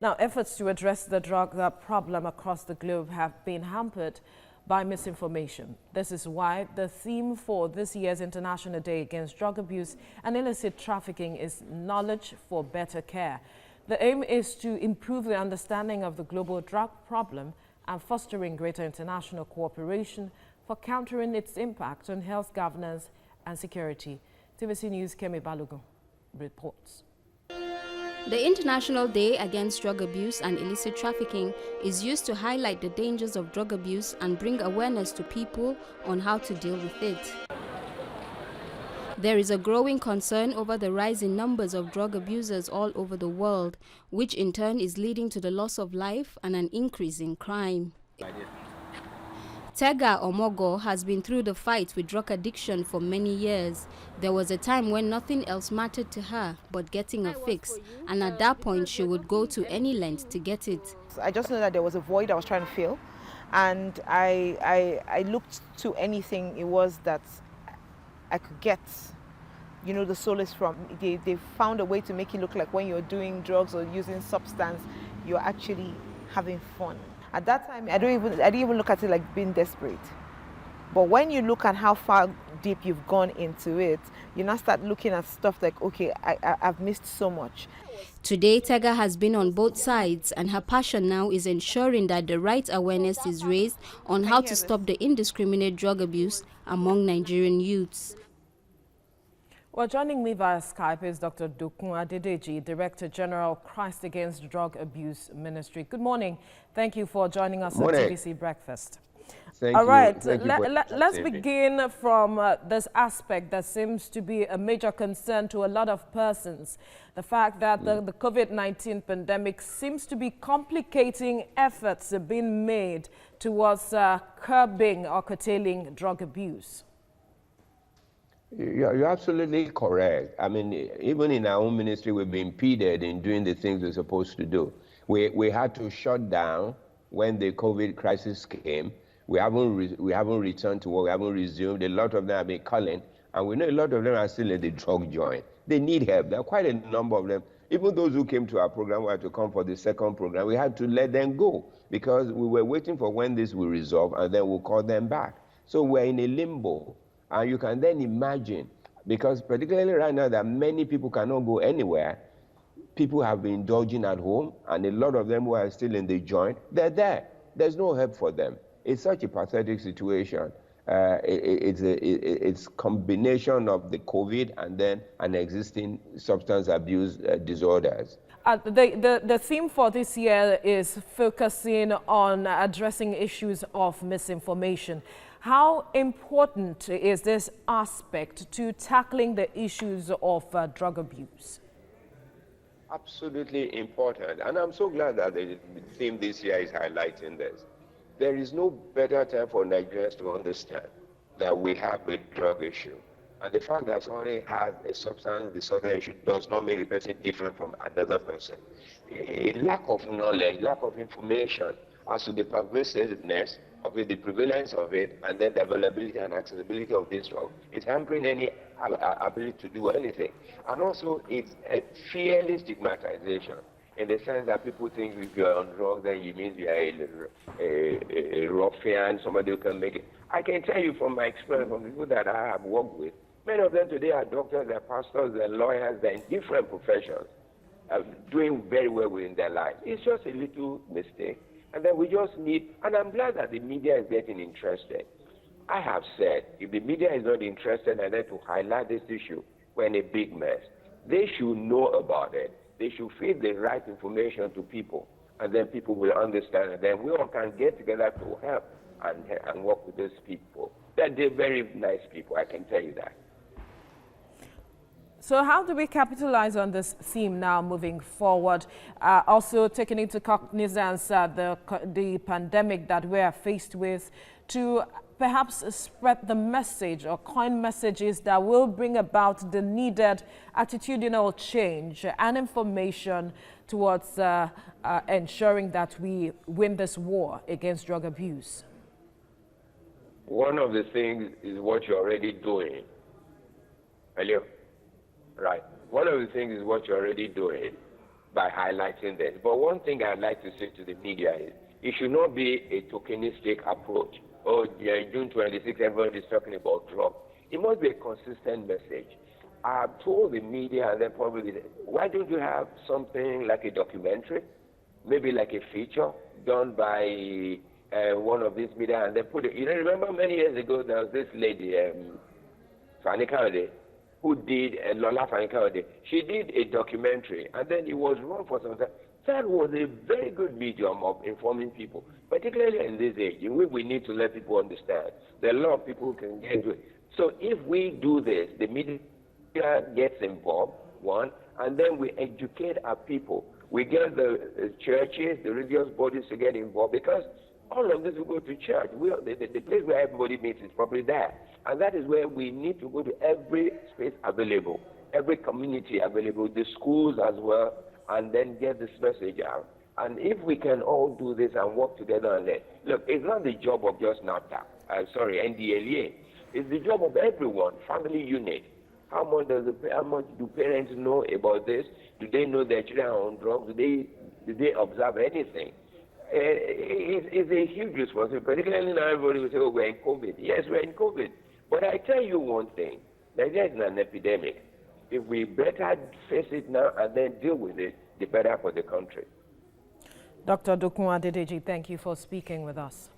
Now, efforts to address the drug problem across the globe have been hampered by misinformation. This is why the theme for this year's International Day Against Drug Abuse and Illicit Trafficking is Knowledge for Better Care. The aim is to improve the understanding of the global drug problem and fostering greater international cooperation for countering its impact on health governance and security. TVC News' Kemi Balogun reports. The International Day Against Drug Abuse and Illicit Trafficking is used to highlight the dangers of drug abuse and bring awareness to people on how to deal with it. There is a growing concern over the rise in numbers of drug abusers all over the world, which in turn is leading to the loss of life and an increase in crime. Tega Omogo has been through the fight with drug addiction for many years. There was a time when nothing else mattered to her but getting a fix, and at that point she would go to any length to get it. I just know that there was a void I was trying to fill, and I looked to anything it was that I could get, you know, the solace from. They found a way to make it look like when you're doing drugs or using substance, you're actually having fun. At that time, I didn't even look at it like being desperate. But when you look at how far deep you've gone into it, you now start looking at stuff like, okay, I've missed so much. Today, Tega has been on both sides, and her passion now is ensuring that the right awareness is raised on how to stop the indiscriminate drug abuse among Nigerian youths. Well, joining me via Skype is Dr. Dokun Adedeji, Director General, Christ Against Drug Abuse Ministry. Good morning. Thank you for joining us at TVC Breakfast. Thank All right, you. let's begin from this aspect that seems to be a major concern to a lot of persons. The fact that the COVID-19 pandemic seems to be complicating efforts being made towards curbing or curtailing drug abuse. You're absolutely correct. I mean, even in our own ministry, we've been impeded in doing the things we're supposed to do. We had to shut down when the COVID crisis came. We haven't returned to work. We haven't resumed. A lot of them have been calling, and we know a lot of them are still in the drug joint. They need help. There are quite a number of them. Even those who came to our program who had to come for the second program, we had to let them go because we were waiting for when this will resolve, and then we'll call them back. So we're in a limbo. And you can then imagine, because particularly right now that many people cannot go anywhere, people have been indulging at home, and a lot of them who are still in the joint, they're there. There's no help for them. It's such a pathetic situation. It's combination of the COVID and then an existing substance abuse disorders. The theme for this year is focusing on addressing issues of misinformation. How important is this aspect to tackling the issues of drug abuse? Absolutely important. And I'm so glad that the theme this year is highlighting this. There is no better time for Nigerians to understand that we have a drug issue. And the fact that somebody has a substance disorder issue does not make a person different from another person. A lack of knowledge, lack of information as to the pervasiveness of it, the prevalence of it, and then the availability and accessibility of this drug is hampering any ability to do anything. And also, it's a fairly stigmatization in the sense that people think if you're on drugs, then you mean you're a ruffian, somebody who can make it. I can tell you from my experience, from people that I have worked with, many of them today are doctors, they're pastors, they're lawyers, they're in different professions, doing very well within their lives. It's just a little mistake. And then we just need, and I'm glad that the media is getting interested. I have said, if the media is not interested and then to highlight this issue, we're in a big mess. They should know about it. They should feed the right information to people, and then people will understand, and then we all can get together to help and work with those people. They're very nice people, I can tell you that. So how do we capitalize on this theme now moving forward? Also taking into cognizance the pandemic that we are faced with, to perhaps spread the message or coin messages that will bring about the needed attitudinal change and information towards ensuring that we win this war against drug abuse. One of the things is what you're already doing. Hello? Right. One of the things is what you're already doing. by highlighting this. But one thing I'd like to say to the media is it should not be a tokenistic approach. Oh, yeah, June 26th, everybody is talking about drugs. It must be a consistent message. I've told the media, and then probably, why don't you have something like a documentary, maybe like a feature done by one of these media, and then put it. You know, remember many years ago there was this lady, Fani Kayode, who did Lola Fani Kayode. She did a documentary, and then it was run for some time. That was a very good medium of informing people, particularly in this age, in which we need to let people understand. There are a lot of people who can get into it. So if we do this, the media gets involved, one, and then we educate our people. We get the churches, the religious bodies to get involved, because all of this will go to church. The place where everybody meets is probably there. And that is where we need to go to every space available, every community available, the schools as well, and then get this message out. And if we can all do this and work together on it, look, it's not the job of just NAFTA, NDLEA. It's the job of everyone, family unit. How much do parents know about this? Do they know their children are on drugs? Do they observe anything? It's a huge responsibility, particularly now everybody will say, oh, we're in COVID. Yes, we're in COVID. But I tell you one thing, Nigeria is an epidemic. If we better face it now and then deal with it, the better for the country. Dr. Dokun Adedeji, thank you for speaking with us.